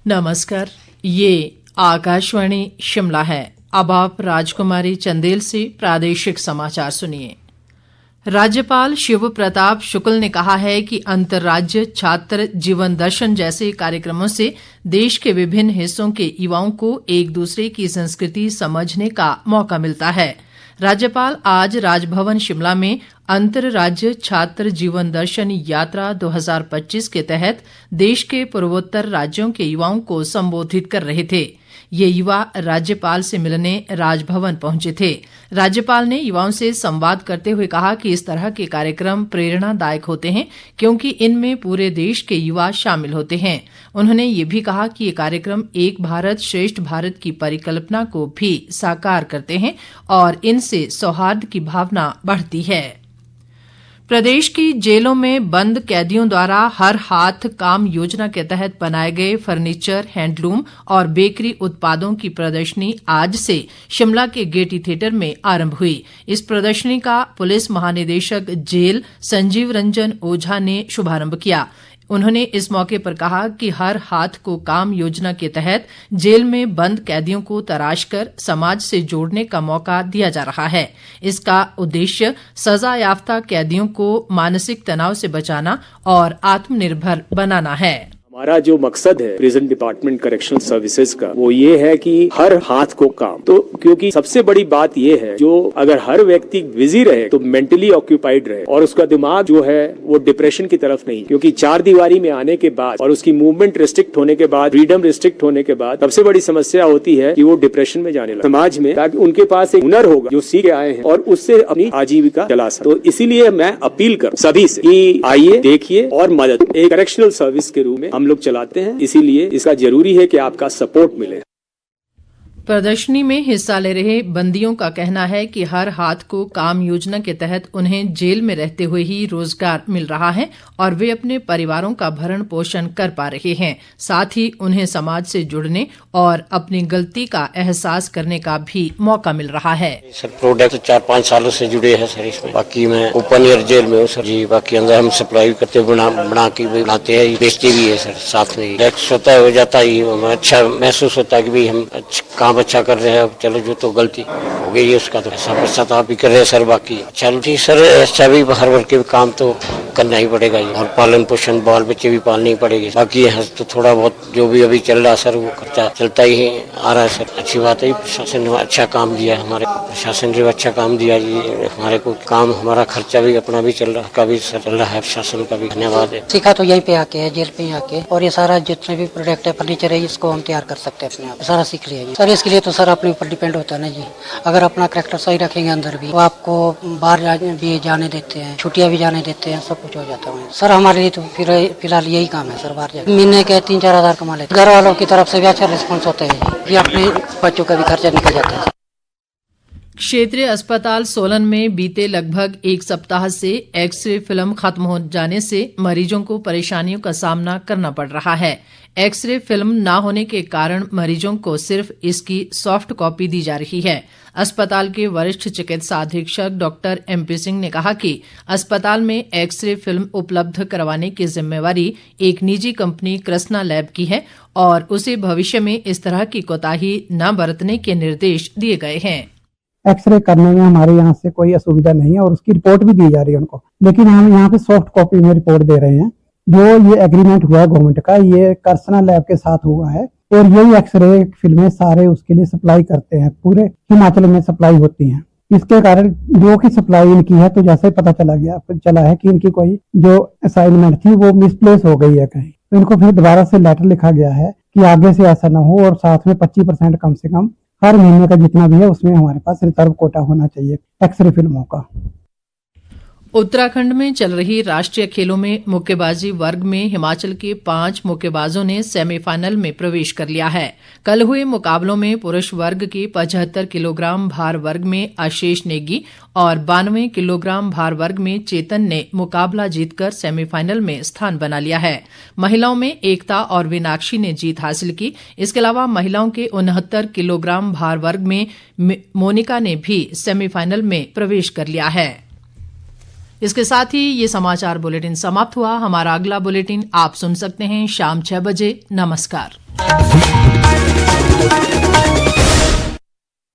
नमस्कार, ये आकाशवाणी शिमला है। अब आप राजकुमारी चंदेल से प्रादेशिक समाचार सुनिए। राज्यपाल शिव प्रताप शुक्ल ने कहा है कि अंतर्राज्य छात्र जीवन दर्शन जैसे कार्यक्रमों से देश के विभिन्न हिस्सों के युवाओं को एक दूसरे की संस्कृति समझने का मौका मिलता है। राज्यपाल आज राजभवन शिमला में अंतर्राज्य छात्र जीवन दर्शन यात्रा 2025 के तहत देश के पूर्वोत्तर राज्यों के युवाओं को संबोधित कर रहे थे। ये युवा राज्यपाल से मिलने राजभवन पहुंचे थे। राज्यपाल ने युवाओं से संवाद करते हुए कहा कि इस तरह के कार्यक्रम प्रेरणादायक होते हैं क्योंकि इनमें पूरे देश के युवा शामिल होते हैं। उन्होंने ये भी कहा कि ये कार्यक्रम एक भारत श्रेष्ठ भारत की परिकल्पना को भी साकार करते हैं और इनसे सौहार्द की भावना बढ़ती है। प्रदेश की जेलों में बंद कैदियों द्वारा हर हाथ काम योजना के तहत बनाए गए फर्नीचर, हैंडलूम और बेकरी उत्पादों की प्रदर्शनी आज से शिमला के गेयटी थिएटर में आरंभ हुई। इस प्रदर्शनी का पुलिस महानिदेशक जेल संजीव रंजन ओझा ने शुभारंभ किया। उन्होंने इस मौके पर कहा कि हर हाथ को काम योजना के तहत जेल में बंद कैदियों को तराश कर समाज से जोड़ने का मौका दिया जा रहा है। इसका उद्देश्य सजा याफ्ता कैदियों को मानसिक तनाव से बचाना और आत्मनिर्भर बनाना है। हमारा जो मकसद है प्रिजन डिपार्टमेंट करेक्शनल सर्विसेज का, वो ये है कि हर हाथ को काम। तो क्योंकि सबसे बड़ी बात ये है, जो अगर हर व्यक्ति बिजी रहे तो मेंटली ऑक्यूपाइड रहे और उसका दिमाग जो है वो डिप्रेशन की तरफ नहीं, क्योंकि चार दीवारी में आने के बाद और उसकी मूवमेंट रिस्ट्रिक्ट होने के बाद, फ्रीडम रिस्ट्रिक्ट होने के बाद सबसे बड़ी समस्या होती है कि वो डिप्रेशन में जाने लगे समाज में, ताकि उनके पास एक हुनर होगा जो सीख आए हैं और उससे अपनी आजीविका चला सके। तो इसीलिए मैं अपील करूं सभी से कि आइए, देखिए और मदद एक करेक्शनल सर्विस के रूप में हम लोग चलाते हैं, इसीलिए इसका जरूरी है कि आपका सपोर्ट मिले। प्रदर्शनी में हिस्सा ले रहे बंदियों का कहना है कि हर हाथ को काम योजना के तहत उन्हें जेल में रहते हुए ही रोजगार मिल रहा है और वे अपने परिवारों का भरण पोषण कर पा रहे हैं। साथ ही उन्हें समाज से जुड़ने और अपनी गलती का एहसास करने का भी मौका मिल रहा है। सर प्रोडक्ट 4-5 सालों से जुड़े हैं सर इसमें। बाकी मैं ओपन एयर जेल में हूँ सर जी। बाकी अंदर हम सप्लाई करते बना के बनाते हैं, बेचते भी है सर। साथ में रिलैक्स होता है, हो जाता है, अच्छा महसूस होता है कि भाई हम काम अच्छा कर रहे हैं। चलो जो तो गलती हो गई है उसका तो ऐसा पश्चाताप भी कर रहे हैं सर। बाकी चलो ठीक सर, ऐसा भी हर वर्ग के काम तो करना ही पड़ेगा और पालन पोषण बाल बच्चे भी पालने ही पड़ेंगे। बाकी तो थोड़ा बहुत जो भी अभी चल रहा सर वो खर्चा चलता ही आ रहा है सर। अच्छी बात है, प्रशासन ने अच्छा काम दिया, हमारे प्रशासन ने अच्छा काम दिया जी। हमारे को काम, हमारा खर्चा भी अपना भी चल रहा, का भी चल रहा है, प्रशासन का भी धन्यवाद है। सीखा तो यहीं पे आके है, जेल पे आके, और ये सारा जितने भी प्रोडक्ट है, फर्नीचर है, इसको हम तैयार कर सकते हैं अपने आप, सारा सीख लिया जी सर। इसके लिए तो सर अपने ऊपर डिपेंड होता है ना जी। अगर अपना कैरेक्टर सही रखेंगे अंदर भी, तो आपको बाहर भी जाने देते हैं, छुट्टियां भी जाने देते हैं, सब कुछ हो जाता है सर। हमारे लिए तो फिलहाल यही काम है सर। बाहर जाकर महीने के 3-4 हज़ार कमा लेते। घर वालों की तरफ से भी अच्छा रिस्पॉन्स होता है जी, अपने बच्चों का भी खर्चा निकल जाता है। क्षेत्रीय अस्पताल सोलन में बीते लगभग एक सप्ताह से एक्सरे फिल्म खत्म हो जाने से मरीजों को परेशानियों का सामना करना पड़ रहा है। एक्सरे फिल्म न होने के कारण मरीजों को सिर्फ इसकी सॉफ्ट कॉपी दी जा रही है। अस्पताल के वरिष्ठ चिकित्सा अधीक्षक डॉक्टर MP सिंह ने कहा कि अस्पताल में एक्सरे फिल्म उपलब्ध करवाने की जिम्मेवारी एक निजी कंपनी कृष्णा लैब की है और उसे भविष्य में इस तरह की कोताही न बरतने के निर्देश दिए गए हैं। एक्सरे करने में हमारे यहाँ से कोई असुविधा नहीं है और उसकी रिपोर्ट भी दी जा रही है उनको, लेकिन हम यहाँ पे सॉफ्ट कॉपी में रिपोर्ट दे रहे हैं। जो ये एग्रीमेंट हुआ है गवर्नमेंट का, ये कर्सना लैब के साथ हुआ है और यही एक्सरे फिल्में सारे उसके लिए सप्लाई करते हैं, पूरे हिमाचल में सप्लाई होती हैं। इसके कारण जो की सप्लाई इनकी है, तो जैसे पता चला है कि इनकी कोई जो असाइनमेंट थी वो मिसप्लेस हो गई है कहीं, तो इनको फिर दोबारा से लेटर लिखा गया है कि आगे से ऐसा ना हो और साथ में 25% कम से कम हर महीने का जितना भी है उसमें हमारे पास रिजर्व कोटा होना चाहिए एक्सरे फिल्मों का। उत्तराखंड में चल रही राष्ट्रीय खेलों में मुक्केबाजी वर्ग में हिमाचल के 5 मुक्केबाजों ने सेमीफाइनल में प्रवेश कर लिया है। कल हुए मुकाबलों में पुरुष वर्ग के 75 किलोग्राम भार वर्ग में आशीष नेगी और 92 किलोग्राम भार वर्ग में चेतन ने मुकाबला जीतकर सेमीफाइनल में स्थान बना लिया है। महिलाओं में एकता और वीनाक्षी ने जीत हासिल की। इसके अलावा महिलाओं के 69 किलोग्राम भार वर्ग में मोनिका ने भी सेमीफाइनल में प्रवेश कर लिया है। इसके साथ ही ये समाचार बुलेटिन समाप्त हुआ। हमारा अगला बुलेटिन आप सुन सकते हैं शाम 6 बजे। नमस्कार।